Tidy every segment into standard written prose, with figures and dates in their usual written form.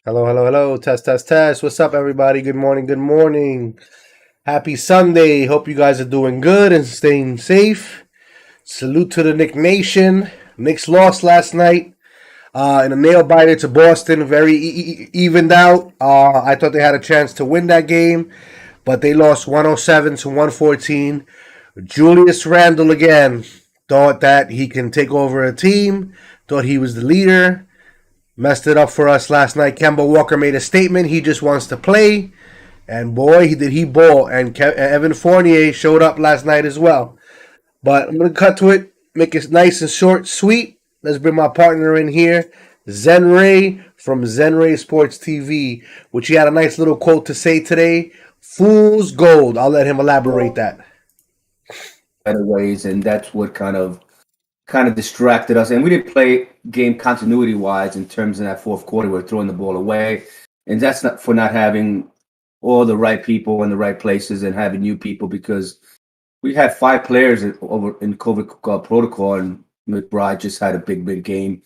Hello, hello, hello. Test, test, test. What's up, everybody? Good morning, good morning. Happy Sunday. Hope you guys are doing good and staying safe. Salute to the Knick Nation. Knicks lost last night in a nail biter to Boston. Very evened out. I thought they had a chance to win that game, but they lost 107 to 114. Julius Randle again thought that he can take over a team, thought he was the leader. Messed it up for us last night. Kemba Walker made a statement. He just wants to play. And boy, did he ball. And Evan Fournier showed up last night as well. But I'm going to cut to it, make it nice and short, sweet. Let's bring my partner in here, Zen Ray from Zen Ray Sports TV, which he had a nice little quote to say today. Fool's gold. I'll let him elaborate that. Better ways, and that's what kind of distracted us. And we didn't play game continuity wise in terms of that fourth quarter. We're throwing the ball away, and that's not for not having all the right people in the right places and having new people, because we had 5 players over in COVID protocol, and McBride just had a big game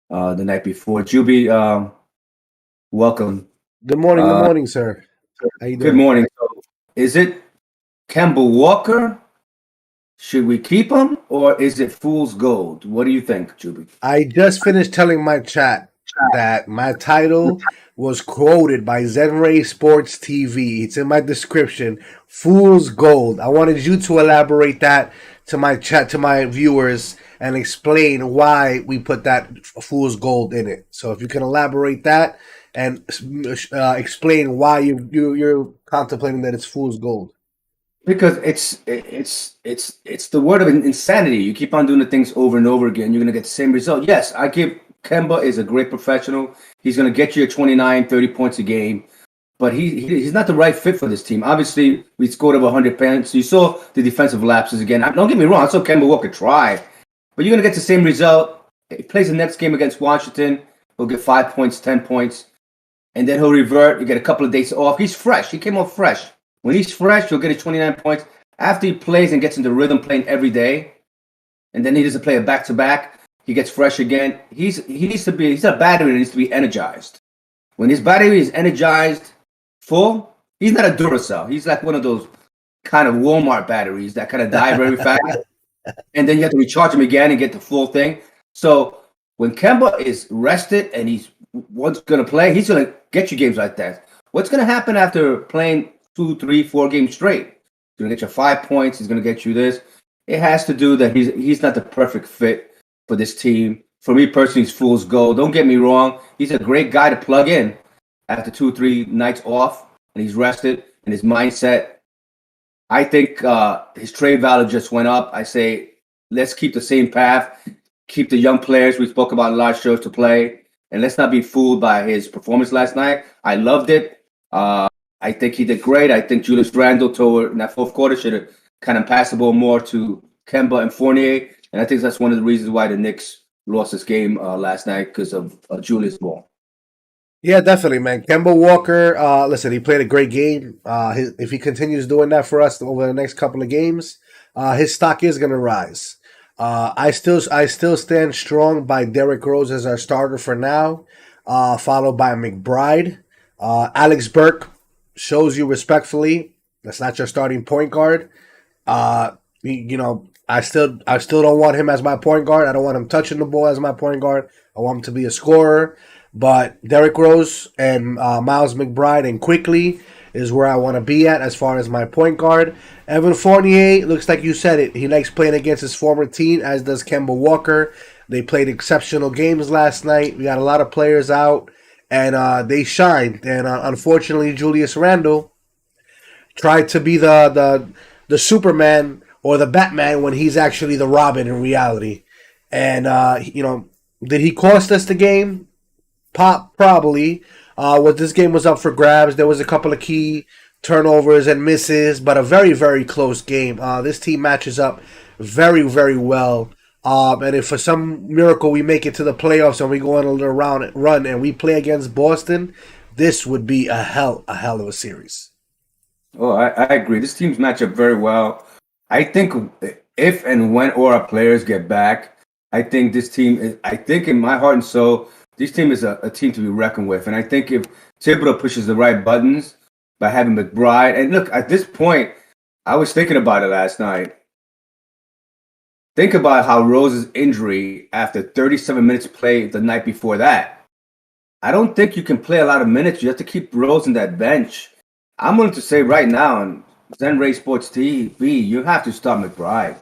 the night before. Juby, welcome. Good morning, sir. How you doing? Good morning. So, is it Kemba Walker? Should we keep him, or is it fool's gold? What do you think, Juby? I just finished telling my chat that my title was quoted by Zenray Sports TV. It's in my description. Fool's Gold. I wanted you to elaborate that to my chat, to my viewers, and explain why we put that Fool's Gold in it. So if you can elaborate that and explain why you're contemplating that it's Fool's Gold. Because it's the word of insanity. You keep on doing the things over and over again, you're going to get the same result. Yes, I give Kemba is a great professional. He's going to get you 29, 30 points a game, but he's not the right fit for this team. Obviously, we scored over 100 points. You saw the defensive lapses again. Don't get me wrong. I saw Kemba Walker try, but you're going to get the same result. He plays the next game against Washington. He'll get 5 points, 10 points, and then he'll revert. You get a couple of days off. He's fresh. He came off fresh. When he's fresh, he'll get his 29 points. After he plays and gets into rhythm playing every day, and then he doesn't play a back-to-back, he gets fresh again. He's a battery that needs to be energized. When his battery is energized full, he's not a Duracell. He's like one of those kind of Walmart batteries that kind of die very fast. And then you have to recharge him again and get the full thing. So when Kemba is rested and he's what's going to play, he's going to get you games like that. What's going to happen after playing 2, 3, 4 games straight? He's going to get you 5 points. He's going to get you this. It has to do that he's not the perfect fit for this team. For me personally, he's fool's gold. Don't get me wrong. He's a great guy to plug in after 2, 3 nights off, and he's rested, and his mindset. I think his trade value just went up. I say, let's keep the same path. Keep the young players we spoke about in live shows to play, and let's not be fooled by his performance last night. I loved it. I think he did great. I think Julius Randle in that fourth quarter should have kind of passed the ball more to Kemba and Fournier. And I think that's one of the reasons why the Knicks lost this game last night, because of Julius ball. Yeah, definitely, man. Kemba Walker, listen, he played a great game. If he continues doing that for us over the next couple of games, his stock is going to rise. I still stand strong by Derrick Rose as our starter for now, followed by McBride. Alex Burke shows you respectfully that's not your starting point guard. I still don't want him as my point guard. I don't want him touching the ball as my point guard. I want him to be a scorer. But Derrick Rose and Miles McBride and Quickly is where I want to be at as far as my point guard. Evan Fournier, looks like you said it. He likes playing against his former team, as does Kemba Walker. They played exceptional games last night. We got a lot of players out, and they shined. And unfortunately, Julius Randle tried to be the Superman or the Batman when he's actually the Robin in reality. And, did he cost us the game? Probably. What this game was up for grabs. There was a couple of key turnovers and misses, but a very, very close game. This team matches up very, very well. And if for some miracle we make it to the playoffs and we go on a little run and we play against Boston, this would be a hell of a series. Oh, I agree. This teams match up very well. I think if and when all our players get back, I think this team is, I think in my heart and soul, this team is a team to be reckoned with. And I think if Thibodeau pushes the right buttons by having McBride, and look, at this point, I was thinking about it last night. Think about how Rose's injury after 37 minutes play the night before that. I don't think you can play a lot of minutes. You have to keep Rose in that bench. I'm willing to say right now on Zen Ray Sports TV, you have to start McBride.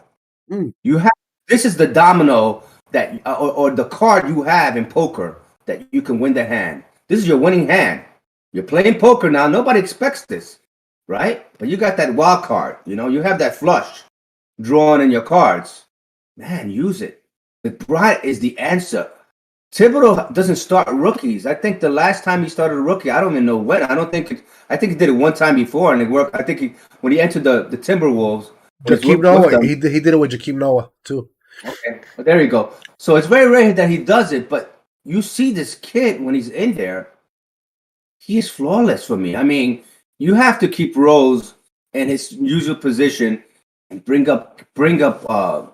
You have. This is the domino that, or the card you have in poker that you can win the hand. This is your winning hand. You're playing poker now. Nobody expects this, right? But you got that wild card. You know, you have that flush drawn in your cards. Man, use it. McBride is the answer. Thibodeau doesn't start rookies. I think the last time he started a rookie, I don't even know when. I think he did it one time before, and it worked. I think when he entered the Timberwolves. Jakeem Noah. He did it with Jakeem Noah too. Okay, well, there you go. So it's very rare that he does it, but you see this kid when he's in there, he is flawless for me. I mean, you have to keep Rose in his usual position and bring up McBride,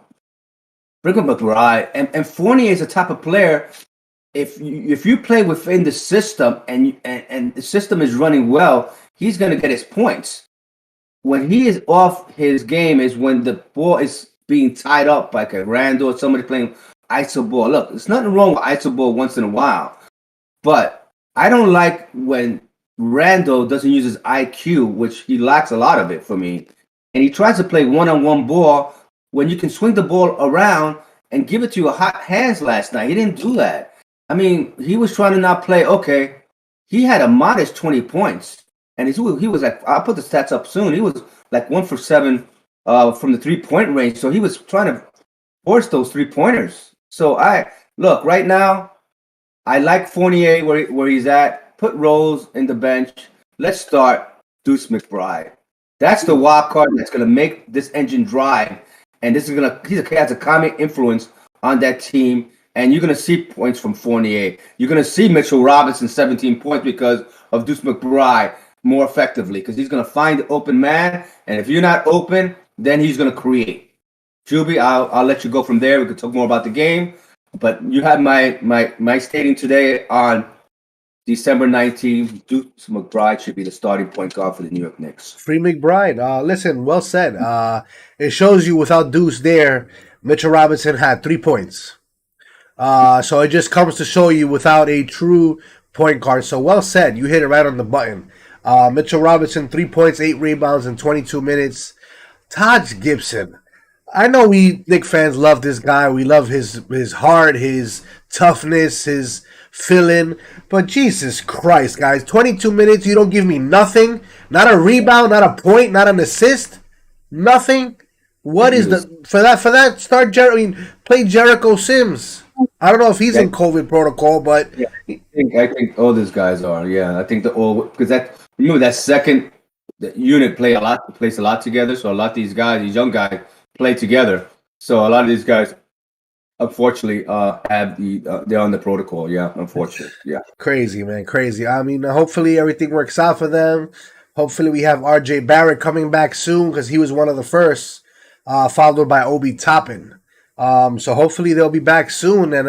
and Fournier is a type of player. If you play within the system and the system is running well, he's going to get his points. When he is off his game is when the ball is being tied up like a Randall or somebody playing iso ball. Look, there's nothing wrong with iso ball once in a while, but I don't like when Randall doesn't use his IQ, which he lacks a lot of it for me, and he tries to play one-on-one ball when you can swing the ball around and give it to your hot hands last night. He didn't do that. I mean, he was trying to not play. Okay, he had a modest 20 points, and he was like, I'll put the stats up soon. He was like 1 for 7 from the 3-point range. So he was trying to force those 3-pointers. So look right now, I like Fournier where he's at. Put Rose in the bench. Let's start Deuce McBride. That's the wild card that's going to make this engine drive. And this is he has a common influence on that team. And you're going to see points from Fournier. You're going to see Mitchell Robinson 17 points because of Deuce McBride more effectively, because he's going to find the open man. And if you're not open, then he's going to create. Juby, I'll let you go from there. We can talk more about the game. But you had my stating today on December 19th, Deuce McBride should be the starting point guard for the New York Knicks. Free McBride. Listen, well said. It shows you without Deuce there, Mitchell Robinson had 3 points. So it just comes to show you without a true point guard. So well said. You hit it right on the button. Mitchell Robinson, 3 points, 8 rebounds in 22 minutes. Taj Gibson. I know we Knicks fans love this guy. We love his heart, his toughness, his fill-in. But Jesus Christ, guys. 22 minutes, you don't give me nothing. Not a rebound, not a point, not an assist. Nothing. What is for that start play Jericho Sims. I don't know if he's in COVID protocol, but yeah, I think all these guys are. Yeah, I think because remember that second unit plays a lot together. So a lot of these young guys, play together. So a lot of these guys, unfortunately, they're on the protocol. Yeah, unfortunately. Yeah, crazy, man, crazy. I mean, hopefully everything works out for them. Hopefully we have RJ Barrett coming back soon because he was one of the first, followed by Obi Toppin. So hopefully they'll be back soon, and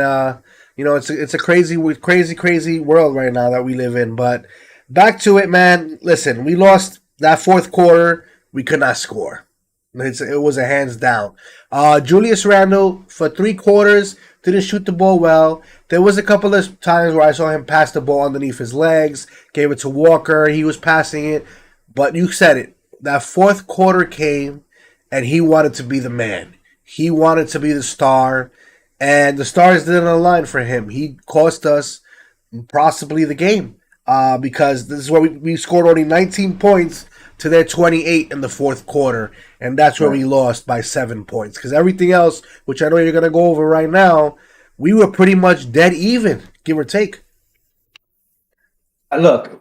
it's a crazy world right now that we live in. But back to it, man. Listen, we lost that fourth quarter. We could not score. It was a hands down. Julius Randle for 3 quarters didn't shoot the ball well. There was a couple of times where I saw him pass the ball underneath his legs, gave it to Walker. He was passing it, but you said it. That fourth quarter came, and he wanted to be the man. He wanted to be the star, and the stars didn't align for him. He cost us possibly the game because this is where we scored only 19 points to their 28 in the fourth quarter, and that's where we lost by 7 points. Because everything else, which I know you're going to go over right now, we were pretty much dead even, give or take. Look,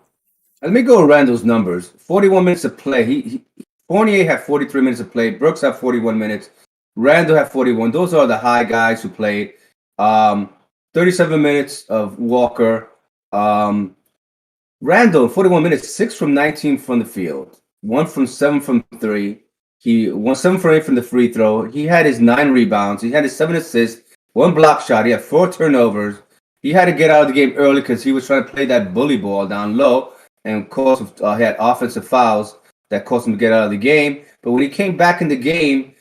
let me go with Randall's numbers. 41 minutes of play. Fournier had 43 minutes of play. Brooks had 41 minutes. Randall had 41. Those are the high guys who played. 37 minutes of Walker. Randall, 41 minutes, 6 from 19 from the field. 1 from 7 from 3. He won 7 from 8 from the free throw. He had his 9 rebounds. He had his 7 assists, 1 block shot. He had 4 turnovers. He had to get out of the game early because he was trying to play that bully ball down low and he had offensive fouls that caused him to get out of the game. But when he came back in the game,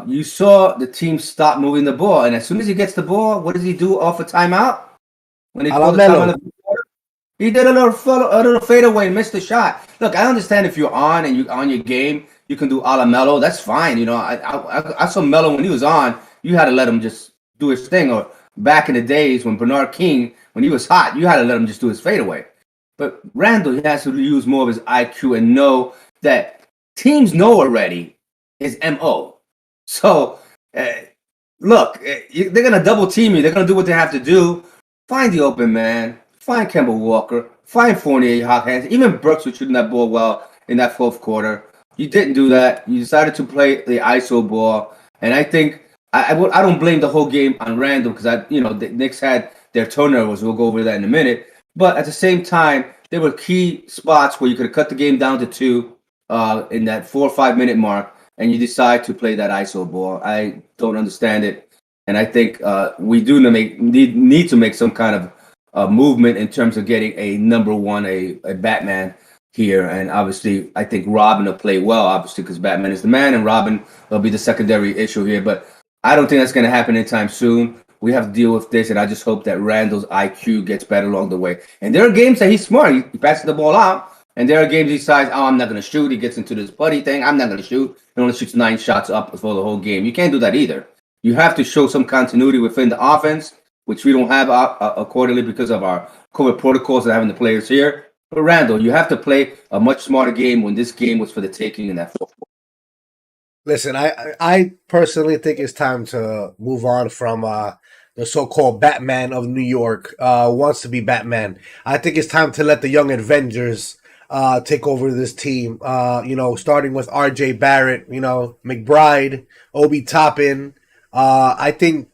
you saw the team stop moving the ball. And as soon as he gets the ball, what does he do off a timeout? When he A la called the timeout, Melo. he did a little fadeaway and missed the shot. Look, I understand if you're on and you on your game, you can do a la Melo. That's fine. You know, I saw Melo when he was on. You had to let him just do his thing. Or back in the days when Bernard King, when he was hot, you had to let him just do his fadeaway. But Randall, he has to use more of his IQ and know that teams know already his MO. So, look, they're going to double team you. They're going to do what they have to do. Find the open man. Find Kemba Walker. Find Fournier, hot hands. Even Brooks was shooting that ball well in that fourth quarter. You didn't do that. You decided to play the ISO ball. And I think I don't blame the whole game on Randall because the Knicks had their turnovers. We'll go over that in a minute. But at the same time, there were key spots where you could have cut the game down to 2 in that 4 or 5 minute mark, and you decide to play that ISO ball. I don't understand it, and I think we do need to make some kind of movement in terms of getting a number one, a Batman here. And obviously, I think Robin will play well, obviously, because Batman is the man, and Robin will be the secondary issue here. But I don't think that's going to happen anytime soon. We have to deal with this, and I just hope that Randall's IQ gets better along the way. And there are games that he's smart. He passes the ball out, and there are games he decides, oh, I'm not going to shoot. He gets into this buddy thing. I'm not going to shoot. He only shoots 9 shots up for the whole game. You can't do that either. You have to show some continuity within the offense, which we don't have accordingly because of our COVID protocols and having the players here. But Randall, you have to play a much smarter game when this game was for the taking in that fourth. Listen, I personally think it's time to move on from the so-called Batman of New York. Wants to be Batman. I think it's time to let the young Avengers take over this team. Starting with R.J. Barrett, McBride, Obi Toppin. I think.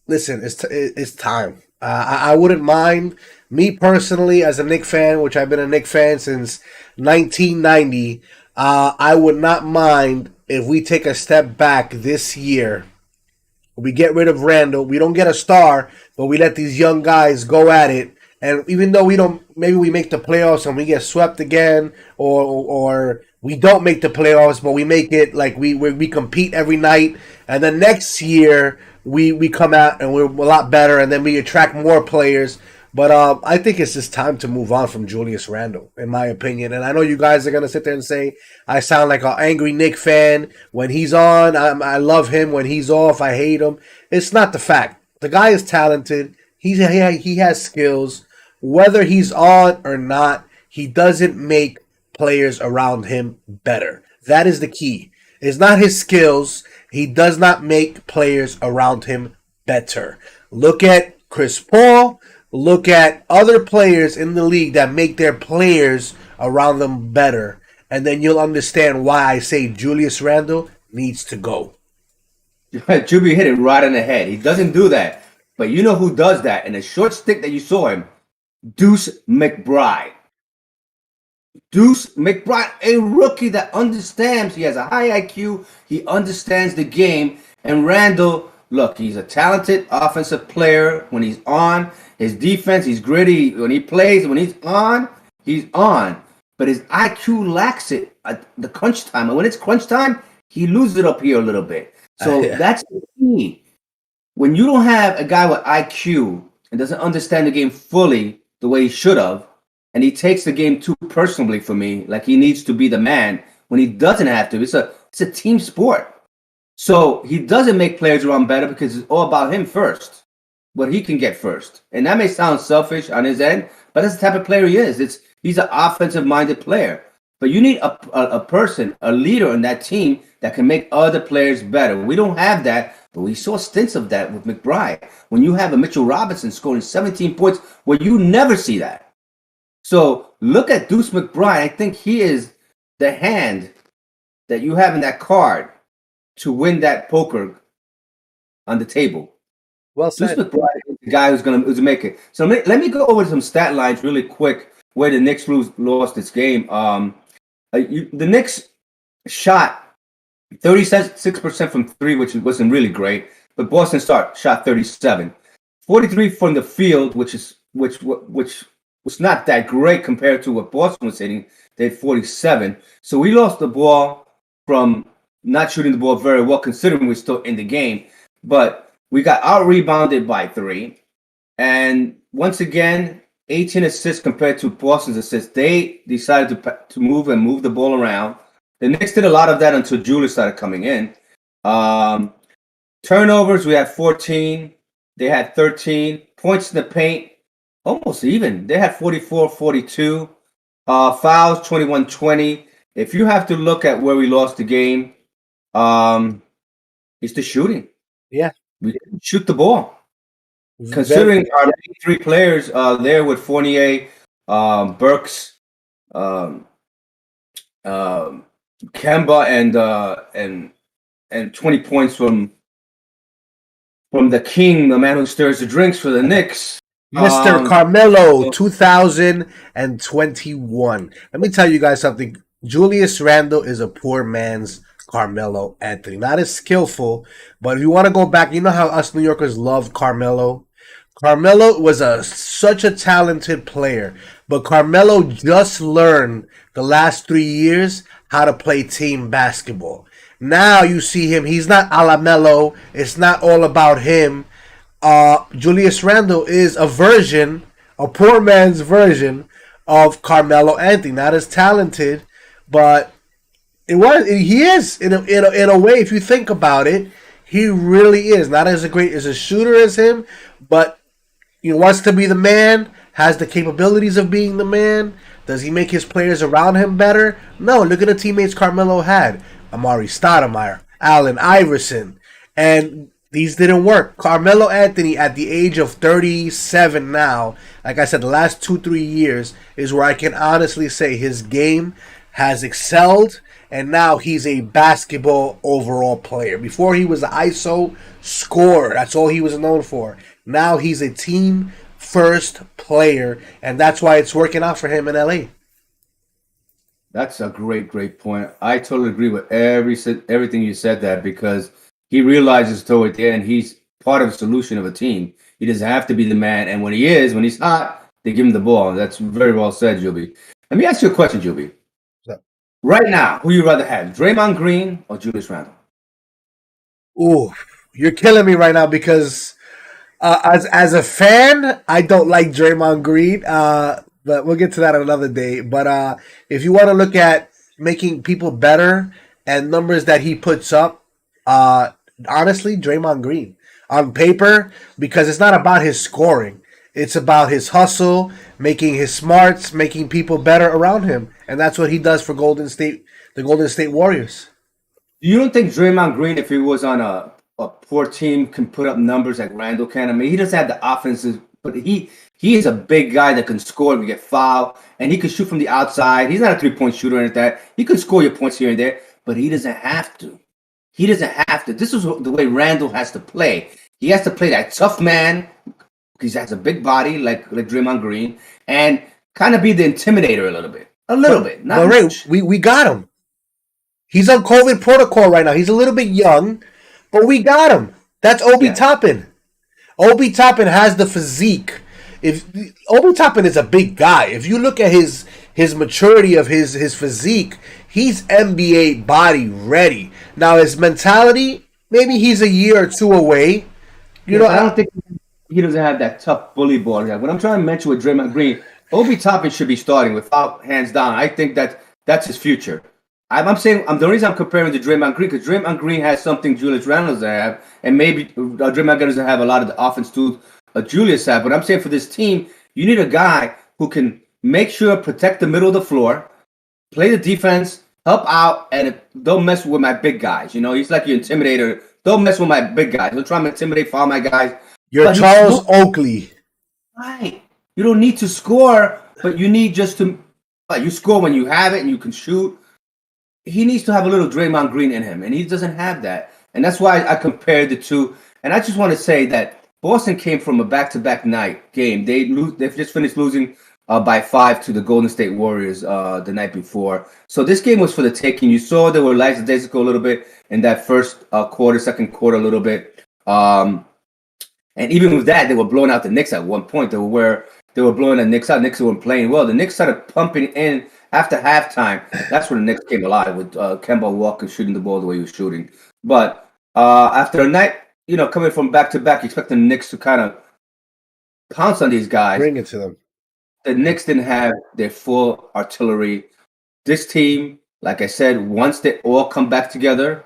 Listen, it's time. I wouldn't mind, me personally, as a Knicks fan, which I've been a Knicks fan since 1990. I would not mind if we take a step back this year. We get rid of Randall. We don't get a star, but we let these young guys go at it. And even though we don't, maybe we make the playoffs and we get swept again, or we don't make the playoffs, but we make it like we compete every night. And then next year we come out and we're a lot better, and then we attract more players. But I think it's just time to move on from Julius Randle, in my opinion. And I know you guys are gonna sit there and say I sound like an angry Knick fan. When he's on, I love him. When he's off, I hate him. It's not the fact. The guy is talented. He has skills. Whether he's on or not, he doesn't make players around him better. That is the key. It's not his skills. He does not make players around him better. Look at Chris Paul. Look at other players in the league that make their players around them better. And then you'll understand why I say Julius Randle needs to go. Juby hit it right on the head. He doesn't do that. But you know who does that? In a short stick that you saw him, Deuce McBride. Deuce McBride, a rookie that understands. He has a high IQ. He understands the game. And Randall, look, he's a talented offensive player when he's on. His defense, he's gritty. When he plays, when he's on, he's on. But his IQ lacks it at the crunch time. And when it's crunch time, he loses it up here a little bit. So that's the key. When you don't have a guy with IQ and doesn't understand the game fully the way he should have, and he takes the game too personally for me, like he needs to be the man when he doesn't have to. It's a team sport. So he doesn't make players around better because it's all about him first, what he can get first. And that may sound selfish on his end, but that's the type of player he is. He's an offensive-minded player. But you need a person, a leader in that team that can make other players better. We don't have that, but we saw stints of that with McBride. When you have a Mitchell Robinson scoring 17 points, well, you never see that. So look at Deuce McBride. I think he is the hand that you have in that card to win that poker on the table. Well said. Deuce McBride is the guy who's going to make it. So let me go over some stat lines really quick where the Knicks lost this game. The Knicks shot 36% from 3, which wasn't really great, but Boston shot 37. 43 from the field, which was not that great compared to what Boston was hitting. They had 47. So we lost the ball from not shooting the ball very well, considering we're still in the game. But we got out rebounded by 3. And once again, 18 assists compared to Boston's assists. They decided to move the ball around. The Knicks did a lot of that until Julius started coming in. Turnovers, we had 14. They had 13. Points in the paint, almost even. They had 44-42. Fouls, 21-20. If you have to look at where we lost the game, it's the shooting. Yeah. We didn't shoot the ball. Considering our main 3 players there with Fournier, Burks, Kemba, and 20 points from the king, the man who stirs the drinks for the Knicks. Mr. Carmelo, 2021. Let me tell you guys something. Julius Randle is a poor man's Carmelo Anthony. Not as skillful, but if you want to go back, you know how us New Yorkers loved Carmelo? Carmelo was such a talented player, but Carmelo just learned the last 3 years how to play team basketball. Now you see him, he's not a la Melo. It's not all about him. Julius Randle is a poor man's version of Carmelo Anthony. Not as talented, but he is in a way. If you think about it, he really is not as great as a shooter as him, but he wants to be the man. Has the capabilities of being the man. Does he make his players around him better? No. Look at the teammates Carmelo had: Amari Stoudemire, Allen Iverson, and these didn't work. Carmelo Anthony, at the age of 37 now, like I said, the last 2-3 years is where I can honestly say his game has excelled, and now he's a basketball overall player. Before he was an ISO scorer. That's all he was known for. Now he's a team first player, and that's why it's working out for him in LA. That's a great point. I totally agree with everything you said there, because he realizes toward the end he's part of the solution of a team. He doesn't have to be the man, and when he's hot, they give him the ball. That's very well said, Juby. Let me ask you a question, Juby. Right now, who you rather have, Draymond Green or Julius Randle? Ooh, you're killing me right now because as a fan, I don't like Draymond Green. But we'll get to that another day. But if you want to look at making people better and numbers that he puts up, honestly, Draymond Green on paper, because it's not about his scoring. It's about his hustle, making his smarts, making people better around him. And that's what he does for the Golden State Warriors. You don't think Draymond Green, if he was on a poor team, can put up numbers like Randle can? I mean, he doesn't have the offenses, but he is a big guy that can score and get fouled, and he can shoot from the outside. He's not a three-point shooter or anything like that. He can score your points here and there, but he doesn't have to. He doesn't have to. This is the way Randle has to play. He has to play that tough man, because he has a big body like Draymond Green, and kind of be the intimidator a little bit. Not much. We got him. He's on COVID protocol right now. He's a little bit young, but we got him. That's Obi Toppin. Obi Toppin has the physique. If Obi Toppin is a big guy, if you look at his maturity of his physique, he's NBA body ready. Now his mentality, maybe he's a year or two away. I don't think he doesn't have that tough bully ball. What I'm trying to mention with Draymond Green, Obi Toppin should be starting without hands down. I think that's his future. I'm saying the reason I'm comparing to Draymond Green, because Draymond Green has something Julius Randle doesn't have, and maybe Draymond Green doesn't have a lot of the offense too Julius has. But I'm saying for this team, you need a guy who can make sure protect the middle of the floor, play the defense, help out, and don't mess with my big guys. He's like your intimidator. Don't mess with my big guys. Don't try to intimidate all my guys. You're Charles Oakley. Right. You don't need to score, but you need just to you score when you have it and you can shoot. He needs to have a little Draymond Green in him, and he doesn't have that. And that's why I compared the two. And I just want to say that Boston came from a back-to-back night game. They've just finished losing by 5 to the Golden State Warriors the night before. So this game was for the taking. You saw there were lackadaisical a little bit in that first quarter, second quarter a little bit. And And even with that, they were blowing out the Knicks at one point. They were blowing the Knicks out. Knicks weren't playing well. The Knicks started pumping in after halftime. That's when the Knicks came alive with Kemba Walker shooting the ball the way he was shooting. But after a night, coming from back to back, expecting the Knicks to kind of pounce on these guys. Bring it to them. The Knicks didn't have their full artillery. This team, like I said, once they all come back together,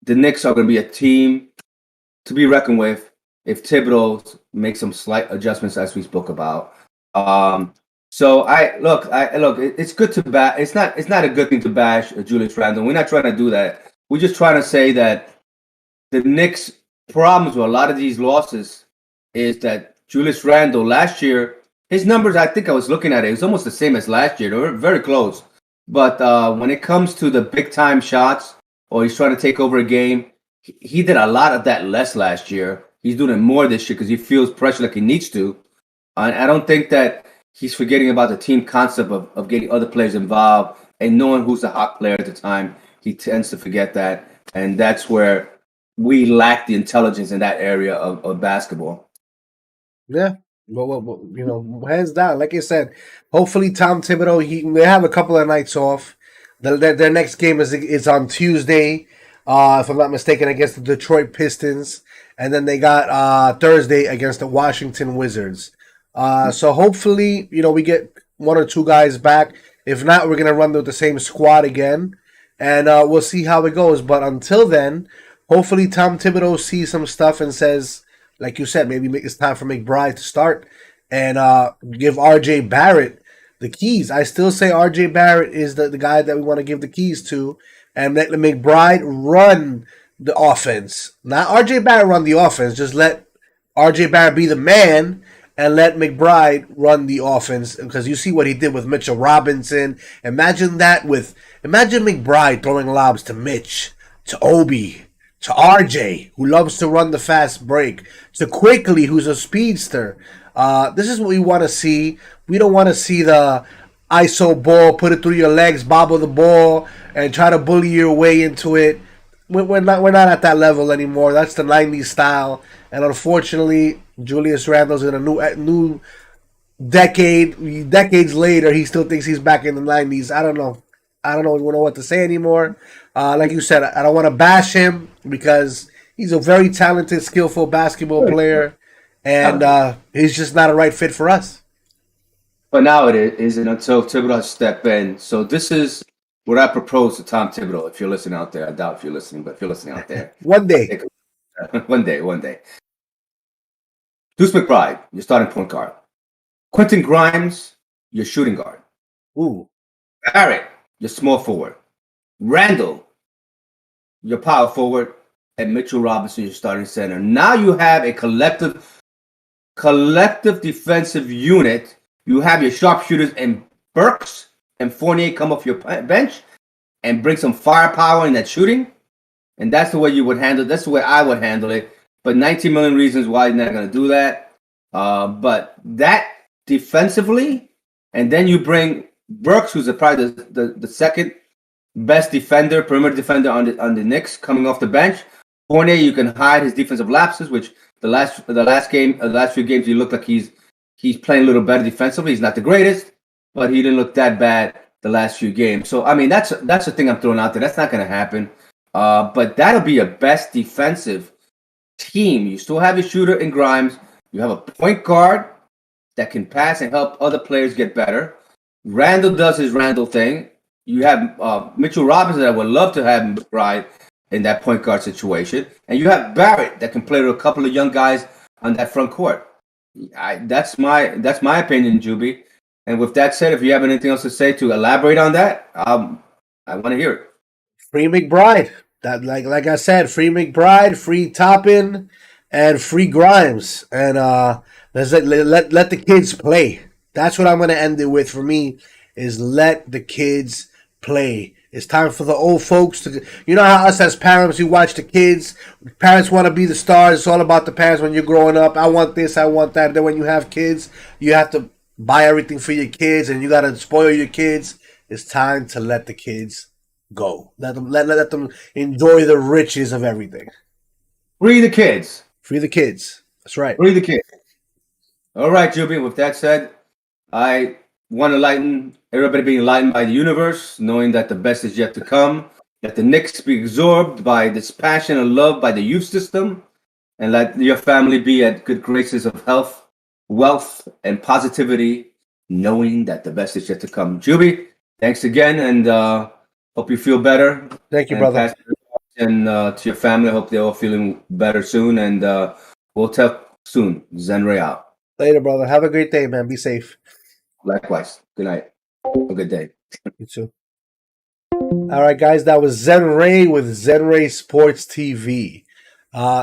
the Knicks are going to be a team to be reckoned with if Thibodeau makes some slight adjustments as we spoke about. So I look. It's good to bash. It's not a good thing to bash Julius Randle. We're not trying to do that. We're just trying to say that the Knicks' problems with a lot of these losses is that Julius Randle last year, his numbers, I think I was looking at it was almost the same as last year. They were very close. But when it comes to the big time shots or he's trying to take over a game, he did a lot of that less last year. He's doing it more this year because he feels pressure like he needs to. And I don't think that he's forgetting about the team concept of getting other players involved and knowing who's the hot player at the time. He tends to forget that. And that's where we lack the intelligence in that area of basketball. Yeah. Well, hands down. Like I said, hopefully Tom Thibodeau, they have a couple of nights off. Their next game is on Tuesday, if I'm not mistaken, against the Detroit Pistons. And then they got Thursday against the Washington Wizards. So hopefully, we get one or two guys back. If not, we're going to run with the same squad again. And we'll see how it goes. But until then, hopefully Tom Thibodeau sees some stuff and says, like you said, maybe it's time for McBride to start and give R.J. Barrett the keys. I still say R.J. Barrett is the guy that we want to give the keys to and let McBride run the offense. Not R.J. Barrett run the offense. Just let R.J. Barrett be the man and let McBride run the offense because you see what he did with Mitchell Robinson. Imagine McBride throwing lobs to Mitch, to Obi, to RJ, who loves to run the fast break, to Quickly, who's a speedster. This is what we want to see. We don't want to see the ISO ball, put it through your legs, bobble the ball, and try to bully your way into it. We're not at that level anymore. That's the 90s style. And unfortunately, Julius Randle's in a new decade. Decades later, he still thinks he's back in the 90s. I don't know what to say anymore. Like you said, I don't want to bash him because he's a very talented, skillful basketball player, and he's just not a right fit for us. But now it isn't until Thibodeau step in. So this is what I propose to Tom Thibodeau. If you're listening out there, I doubt if you're listening, but if you're listening out there, one day. One day. Deuce McBride, your starting point guard. Quentin Grimes, your shooting guard. Ooh. Barrett, your small forward. Randle, your power forward. And Mitchell Robinson, your starting center. Now you have a collective defensive unit. You have your sharpshooters and Burks and Fournier come off your bench and bring some firepower in that shooting. And that's the way you would handle it. That's the way I would handle it. But 19 million reasons why you're not going to do that. But that defensively, and then you bring Burks, who's probably the second best defender, perimeter defender on the Knicks, coming off the bench. Fournier, you can hide his defensive lapses, which the last few games, he looked like he's playing a little better defensively. He's not the greatest, but he didn't look that bad the last few games. So I mean, that's the thing I'm throwing out there. That's not going to happen. But that'll be a best defensive team. You still have your shooter in Grimes. You have a point guard that can pass and help other players get better. Randle does his Randle thing. You have Mitchell Robinson that would love to have McBride in that point guard situation. And you have Barrett that can play with a couple of young guys on that front court. That's my opinion, Juby. And with that said, if you have anything else to say to elaborate on that, I want to hear it. Free McBride. That like I said, free McBride, free Toppin, and free Grimes. And let the kids play. That's what I'm going to end it with for me, is let the kids play. It's time for the old folks to... You know how us as parents, we watch the kids. Parents want to be the stars. It's all about the parents when you're growing up. I want this, I want that. Then when you have kids, you have to buy everything for your kids and you got to spoil your kids. It's time to let the kids go. Let them enjoy the riches of everything. Free the kids. Free the kids. That's right. Bring the kid. All right, Juby. With that said, I want to enlighten everybody, be enlightened by the universe, knowing that the best is yet to come. Let the Knicks be absorbed by this passion and love by the youth system, and let your family be at good graces of health, wealth, and positivity, knowing that the best is yet to come. Juby, thanks again, and hope you feel better. Thank you, And brother. pass it on to your family. Hope they're all feeling better soon, and we'll talk soon. Zenray out. Later, brother. Have a great day, man. Be safe. Likewise. Good night. Have a good day. You too. All right, guys. That was Zen Ray with Zen Ray Sports TV.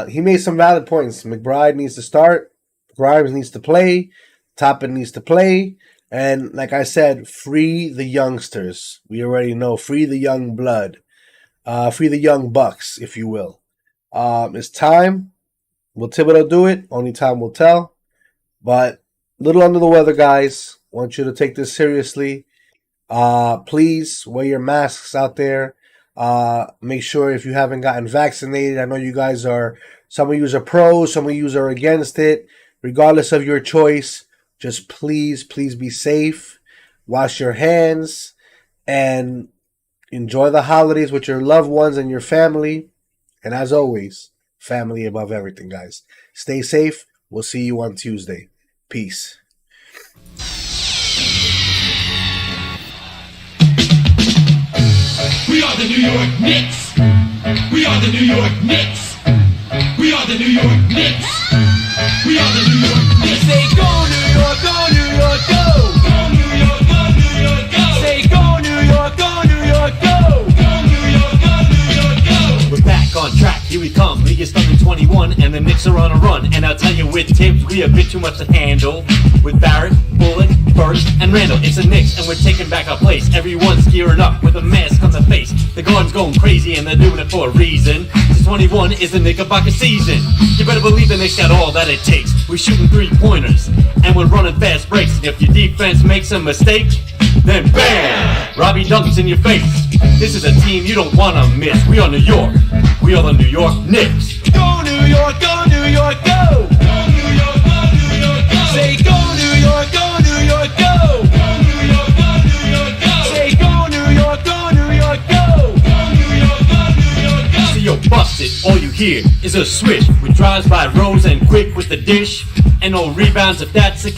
He made some valid points. McBride needs to start. Grimes needs to play. Toppin needs to play. And like I said, free the youngsters. We already know. Free the young blood. Free the young bucks, if you will. It's time. Will Thibodeau do it? Only time will tell. But little under the weather, guys. Want you to take this seriously. Please wear your masks out there. Make sure if you haven't gotten vaccinated. I know you guys are, some of you are pros, some of you are against it. Regardless of your choice, just please be safe. Wash your hands and enjoy the holidays with your loved ones and your family. And as always, family above everything, guys. Stay safe. We'll see you on Tuesday. Peace. We are the New York Knicks. We are the New York Knicks. We are the New York Knicks. We are the New York Knicks. Say go New York, go New York, go. Go New York, go New York, go. Say go New York, go New York, go. Go New York, go New York, go. We're back on track, here we come. League is starting 21 and the Knicks are on a run. And I'll tell you with Tibbs, we a bit too much to handle. With Barrett, Bullock, Burst, and Randall, it's the Knicks and we're taking back our place. Everyone's gearing up with a mask on the face. The Garden's going crazy and they're doing it for a reason. 21 is the Knickerbocker season. You better believe the Knicks got all that it takes. We're shooting 3-pointers and we're running fast breaks. And if your defense makes a mistake, then BAM! Robbie Duncan's in your face. This is a team you don't want to miss. We are New York. We are the New York Knicks. Go New York, go New York, go! Go New York, go New York, go! Say go New York, go New York, go! Go New York, go New York, go! Say go New York, go New York, go! Go New York, go New York, go! See, you're busted. All you hear is a swish with drives by Rose and quick with the dish. And no rebounds if that's the